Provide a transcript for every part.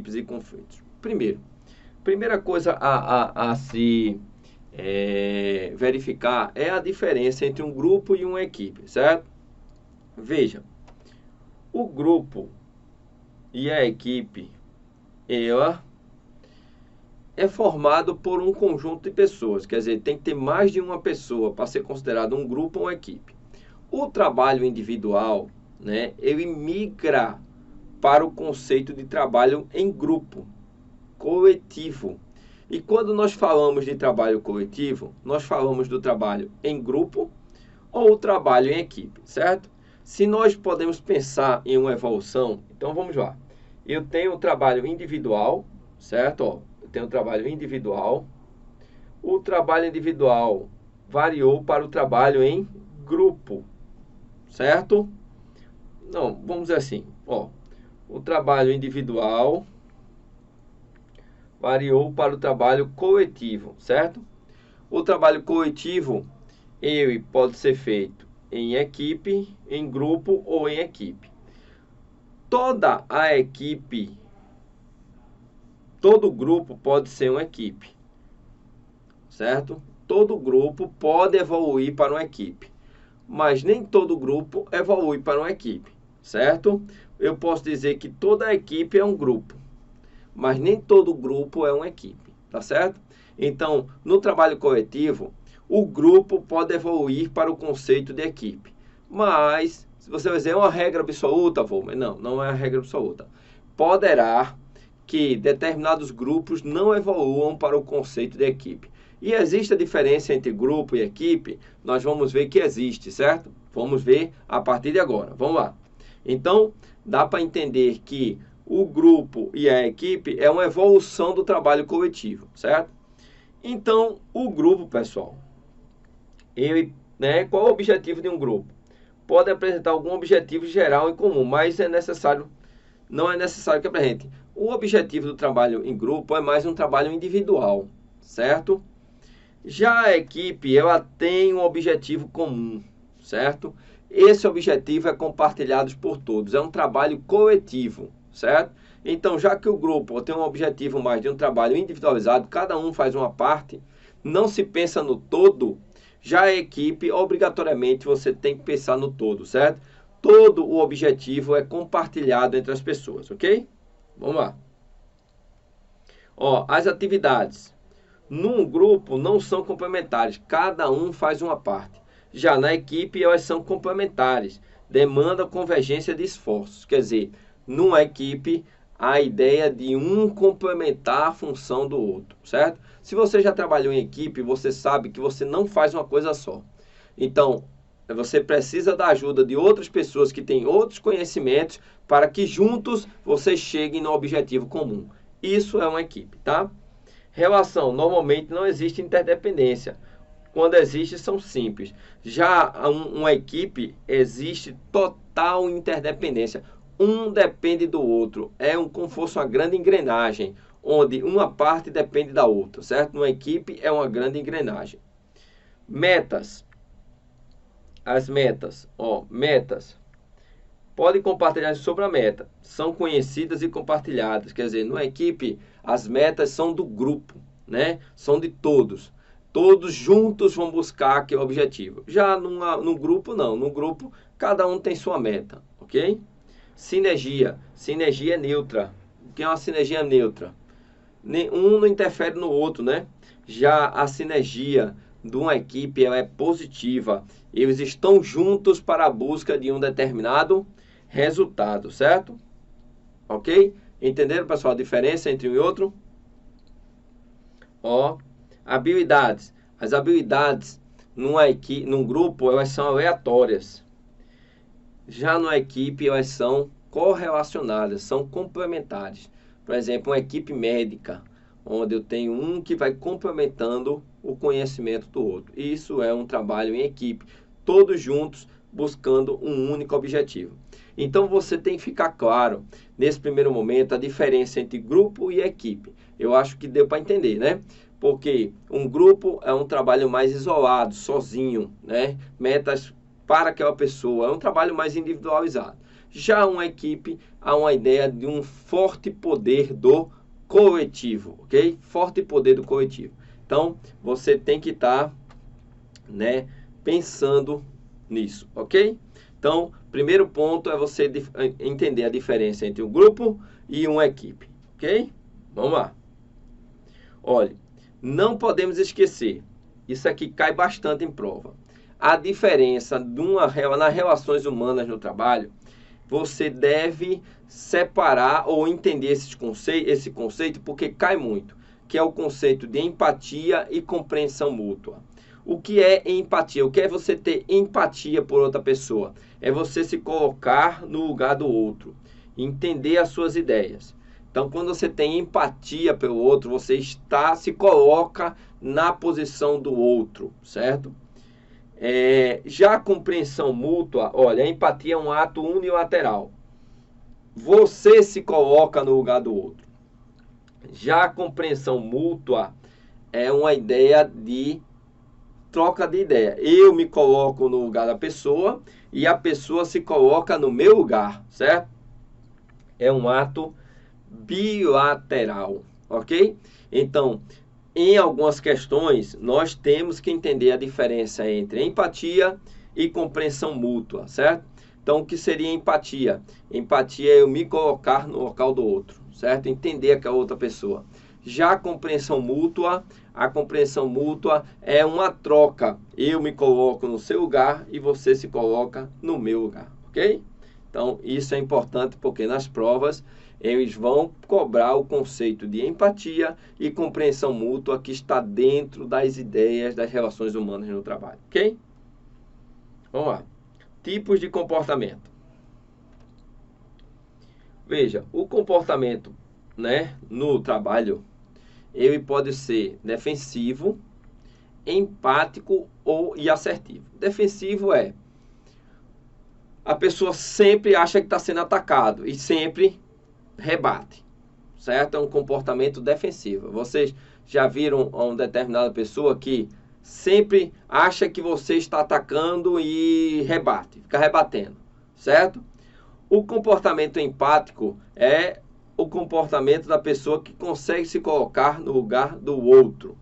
equipes e conflitos. Primeira coisa a se verificar é a diferença entre um grupo e uma equipe, certo? Veja, o grupo e a equipe, ela é formado por um conjunto de pessoas, quer dizer, tem que ter mais de uma pessoa para ser considerado um grupo ou uma equipe. O trabalho individual, né, ele migra para o conceito de trabalho em grupo, coletivo. E quando nós falamos de trabalho coletivo, nós falamos do trabalho em grupo ou trabalho em equipe, certo? Se nós podemos pensar em uma evolução, então vamos lá. Eu tenho o trabalho individual, certo? Ó, eu tenho o trabalho individual. O trabalho individual variou para o trabalho em grupo, certo? Não, vamos dizer assim, ó. O trabalho individual variou para o trabalho coletivo, certo? O trabalho coletivo, ele pode ser feito em equipe, em grupo ou em equipe. Toda a equipe, todo grupo pode ser uma equipe, certo? Todo grupo pode evoluir para uma equipe, mas nem todo grupo evolui para uma equipe, certo? Eu posso dizer que toda a equipe é um grupo, mas nem todo grupo é uma equipe, tá certo? Então, no trabalho coletivo, o grupo pode evoluir para o conceito de equipe, mas, se você vai dizer, é uma regra absoluta, mas não é a regra absoluta. Poderá que determinados grupos não evoluam para o conceito de equipe. E existe a diferença entre grupo e equipe? Nós vamos ver que existe, certo? Vamos ver a partir de agora. Vamos lá. Então, dá para entender que o grupo e a equipe é uma evolução do trabalho coletivo, certo? Então, o grupo, pessoal, ele, né, qual é o objetivo de um grupo? Pode apresentar algum objetivo geral em comum, mas não é necessário que apresente. O objetivo do trabalho em grupo é mais um trabalho individual, certo? Já a equipe, ela tem um objetivo comum, certo? Esse objetivo é compartilhado por todos, é um trabalho coletivo, certo? Então, já que o grupo tem um objetivo mais de um trabalho individualizado, cada um faz uma parte, não se pensa no todo. Já a equipe, obrigatoriamente, você tem que pensar no todo, certo? Todo o objetivo é compartilhado entre as pessoas, ok? Vamos lá. Ó, as atividades. Num grupo não são complementares, cada um faz uma parte. Já na equipe, elas são complementares, demanda convergência de esforços. Quer dizer, numa equipe, a ideia de um complementar a função do outro, certo? Se você já trabalhou em equipe, você sabe que você não faz uma coisa só. Então, você precisa da ajuda de outras pessoas que têm outros conhecimentos para que juntos vocês cheguem no objetivo comum. Isso é uma equipe, tá? Relação, normalmente não existe interdependência. Quando existe, são simples. Já uma equipe, existe total interdependência. Um depende do outro. É como se fosse uma grande engrenagem, onde uma parte depende da outra, certo? Uma equipe é uma grande engrenagem. Metas. As metas, ó, metas. Podem compartilhar sobre a meta. São conhecidas e compartilhadas. Quer dizer, numa equipe, as metas são do grupo, né? São de todos. Todos juntos vão buscar aquele objetivo. Já no grupo, não. No grupo, cada um tem sua meta, ok? Sinergia. Sinergia é neutra. O que é uma sinergia neutra? Um não interfere no outro, né? Já a sinergia de uma equipe, ela é positiva. Eles estão juntos para a busca de um determinado resultado, certo? Ok? Entenderam, pessoal, a diferença entre um e outro? Ó, habilidades. As habilidades num grupo, elas são aleatórias. Já numa equipe, elas são correlacionadas, são complementares. Por exemplo, uma equipe médica, onde eu tenho um que vai complementando o conhecimento do outro. Isso é um trabalho em equipe, todos juntos buscando um único objetivo. Então você tem que ficar claro, nesse primeiro momento, a diferença entre grupo e equipe. Eu acho que deu para entender, né? Porque um grupo é um trabalho mais isolado, sozinho, né? Metas para aquela pessoa, é um trabalho mais individualizado. Já uma equipe, há uma ideia de um forte poder do coletivo, ok? Forte poder do coletivo. Então, você tem que estar, né, pensando nisso, ok? Então, primeiro ponto é você entender a diferença entre um grupo e uma equipe, ok? Vamos lá. Olha, não podemos esquecer, isso aqui cai bastante em prova, a diferença nas relações humanas no trabalho. Você deve separar ou entender esse conceito, porque cai muito, que é o conceito de empatia e compreensão mútua. O que é empatia? O que é você ter empatia por outra pessoa? É você se colocar no lugar do outro, entender as suas ideias. Então, quando você tem empatia pelo outro, você se coloca na posição do outro, certo? Já a compreensão mútua, olha, a empatia é um ato unilateral. Você se coloca no lugar do outro. Já a compreensão mútua é uma ideia de troca de ideia. Eu me coloco no lugar da pessoa e a pessoa se coloca no meu lugar, certo? É um ato bilateral, ok? Então, em algumas questões, nós temos que entender a diferença entre empatia e compreensão mútua, certo? Então, o que seria empatia? Empatia é eu me colocar no local do outro, certo? Entender aquela outra pessoa. Já a compreensão mútua é uma troca. Eu me coloco no seu lugar e você se coloca no meu lugar, ok? Então, isso é importante porque nas provas eles vão cobrar o conceito de empatia e compreensão mútua que está dentro das ideias das relações humanas no trabalho, ok? Vamos lá. Tipos de comportamento. Veja, o comportamento, né, no trabalho, ele pode ser defensivo, empático e assertivo. Defensivo é a pessoa sempre acha que está sendo atacado e sempre rebate, certo? É um comportamento defensivo. Vocês já viram uma determinada pessoa que sempre acha que você está atacando e rebate, fica rebatendo, certo? O comportamento empático é o comportamento da pessoa que consegue se colocar no lugar do outro.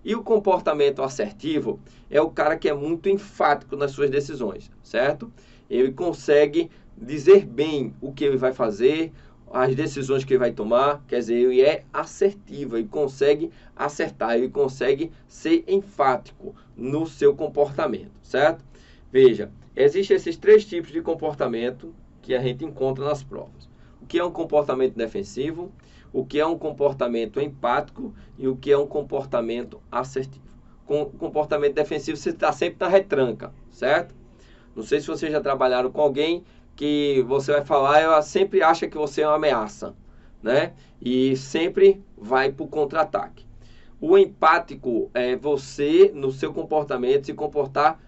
E o comportamento assertivo é o cara que é muito enfático nas suas decisões, certo? Ele consegue dizer bem o que ele vai fazer, as decisões que ele vai tomar, quer dizer, ele é assertivo, ele consegue acertar, ele consegue ser enfático no seu comportamento, certo? Veja, existem esses três tipos de comportamento que a gente encontra nas provas. O que é um comportamento defensivo, o que é um comportamento empático e o que é um comportamento assertivo. Com comportamento defensivo, você está sempre na retranca, certo? Não sei se vocês já trabalharam com alguém que você vai falar, ela sempre acha que você é uma ameaça, né? E sempre vai para o contra-ataque. O empático é você, no seu comportamento, se comportar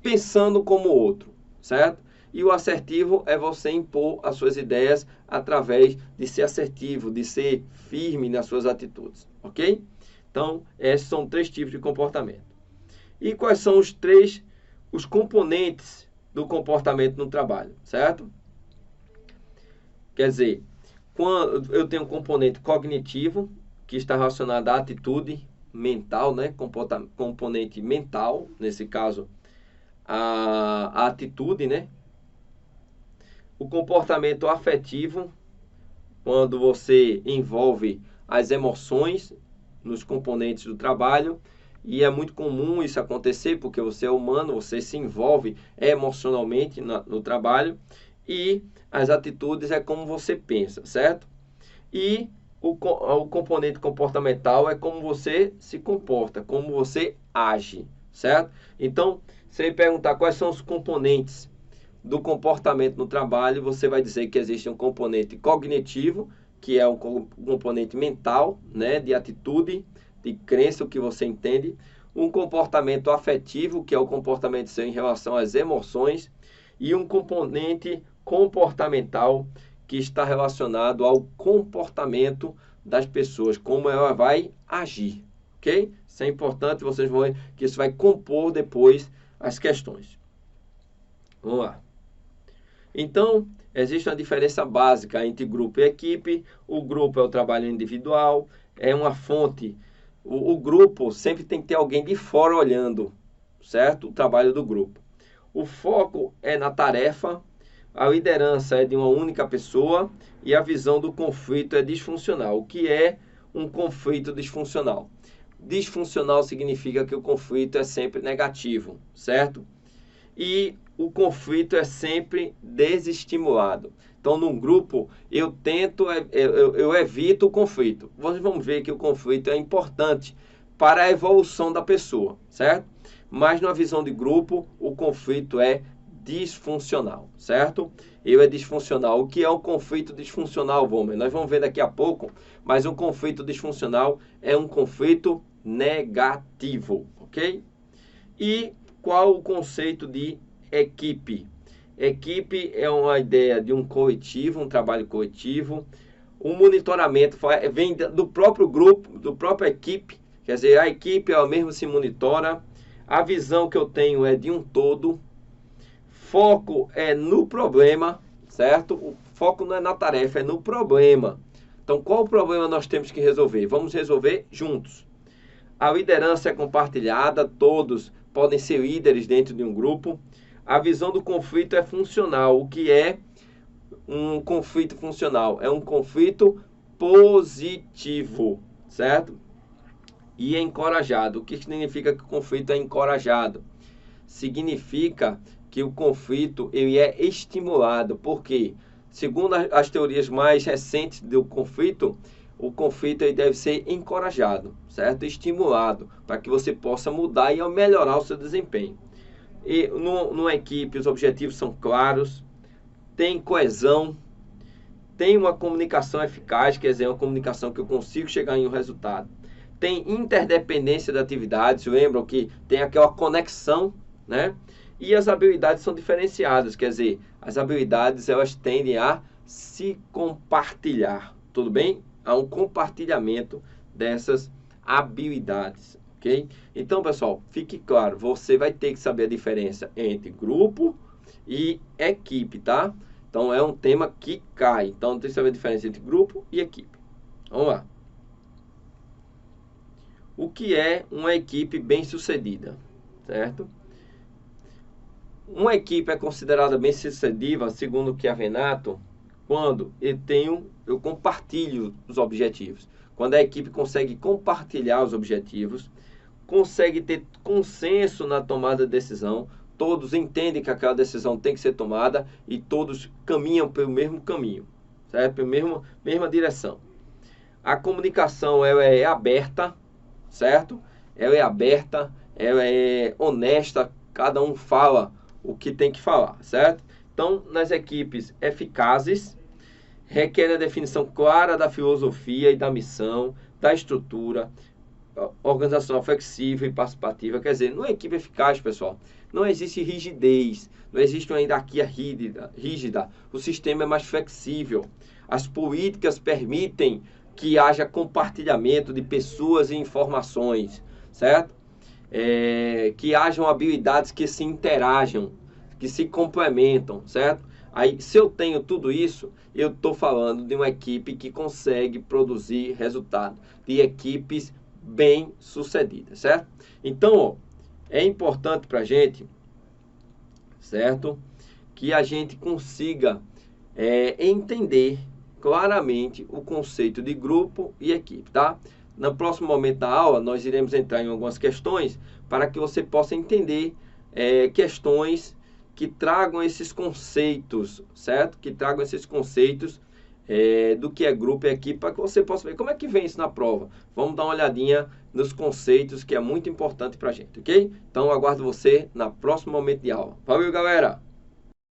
pensando como o outro, certo? E o assertivo é você impor as suas ideias através de ser assertivo, de ser firme nas suas atitudes, ok? Então, esses são três tipos de comportamento. E quais são os componentes do comportamento no trabalho, certo? Quer dizer, quando eu tenho um componente cognitivo, que está relacionado à atitude mental, né? Componente mental, nesse caso, a atitude, né? O comportamento afetivo, quando você envolve as emoções nos componentes do trabalho, e é muito comum isso acontecer, porque você é humano, você se envolve emocionalmente no trabalho, e as atitudes é como você pensa, certo? E o componente comportamental é como você se comporta, como você age, certo? Então, se eu perguntar quais são os componentes do comportamento no trabalho, você vai dizer que existe um componente cognitivo, que é um componente mental, né, de atitude, de crença, o que você entende. Um comportamento afetivo, que é o comportamento seu em relação às emoções. E um componente comportamental, que está relacionado ao comportamento das pessoas, como ela vai agir, ok? Isso é importante, vocês vão ver que isso vai compor depois as questões. Vamos lá. Então, existe uma diferença básica entre grupo e equipe. O grupo é o trabalho individual, é uma fonte. O grupo sempre tem que ter alguém de fora olhando, certo? O trabalho do grupo. O foco é na tarefa, a liderança é de uma única pessoa e a visão do conflito é disfuncional. O que é um conflito disfuncional? Disfuncional significa que o conflito é sempre negativo, certo? E o conflito é sempre desestimulado. Então, num grupo, eu evito o conflito. Vocês vão ver que o conflito é importante para a evolução da pessoa, certo? Mas na visão de grupo, o conflito é disfuncional, certo? É disfuncional. O que é um conflito disfuncional, Vomer? Nós vamos ver daqui a pouco, mas um conflito disfuncional é um conflito negativo, ok? E qual o conceito de equipe? Equipe é uma ideia de um coletivo, um trabalho coletivo. O monitoramento vem do próprio grupo, do próprio equipe. Quer dizer, a equipe ela mesmo se monitora. A visão que eu tenho é de um todo. Foco é no problema, certo? O foco não é na tarefa, é no problema. Então, qual o problema nós temos que resolver? Vamos resolver juntos. A liderança é compartilhada, todos podem ser líderes dentro de um grupo. A visão do conflito é funcional. O que é um conflito funcional? É um conflito positivo, certo? E é encorajado. O que significa que o conflito é encorajado? Significa que o conflito ele é estimulado. Por quê? Segundo as teorias mais recentes do conflito, o conflito ele deve ser encorajado, certo? Estimulado, para que você possa mudar e melhorar o seu desempenho. E numa equipe, os objetivos são claros, tem coesão, tem uma comunicação eficaz, quer dizer, uma comunicação que eu consigo chegar em um resultado. Tem interdependência de atividades, lembram que tem aquela conexão, né? E as habilidades são diferenciadas, quer dizer, as habilidades elas tendem a se compartilhar, tudo bem? Há um compartilhamento dessas habilidades, ok? Então, pessoal, fique claro, você vai ter que saber a diferença entre grupo e equipe, tá? Então, é um tema que cai. Então, tem que saber a diferença entre grupo e equipe. Vamos lá. O que é uma equipe bem-sucedida, certo? Uma equipe é considerada bem-sucedida, segundo o Chiavenato, quando eu compartilho os objetivos. Quando a equipe consegue compartilhar os objetivos, consegue ter consenso na tomada de decisão, todos entendem que aquela decisão tem que ser tomada e todos caminham pelo mesmo caminho, certo? Pela mesma direção. A comunicação ela é aberta, certo? Ela é aberta, ela é honesta, cada um fala o que tem que falar, certo? Então, nas equipes eficazes, requer a definição clara da filosofia e da missão, da estrutura, organizacional flexível e participativa. Quer dizer, numa equipe eficaz, pessoal, não existe rigidez, não existe uma hierarquia rígida. O sistema é mais flexível. As políticas permitem que haja compartilhamento de pessoas e informações, certo? Que hajam habilidades que se interajam, que se complementam, certo? Aí, se eu tenho tudo isso, eu estou falando de uma equipe que consegue produzir resultado, de equipes bem-sucedidas, certo? Então, ó, é importante para a gente, certo? Que a gente consiga entender claramente o conceito de grupo e equipe, tá? No próximo momento da aula, nós iremos entrar em algumas questões para que você possa entender questões que tragam esses conceitos, certo? Que tragam esses conceitos do que é grupo e equipe, para que você possa ver como é que vem isso na prova. Vamos dar uma olhadinha nos conceitos, que é muito importante para a gente, ok? Então, aguardo você no próximo momento de aula. Valeu, galera!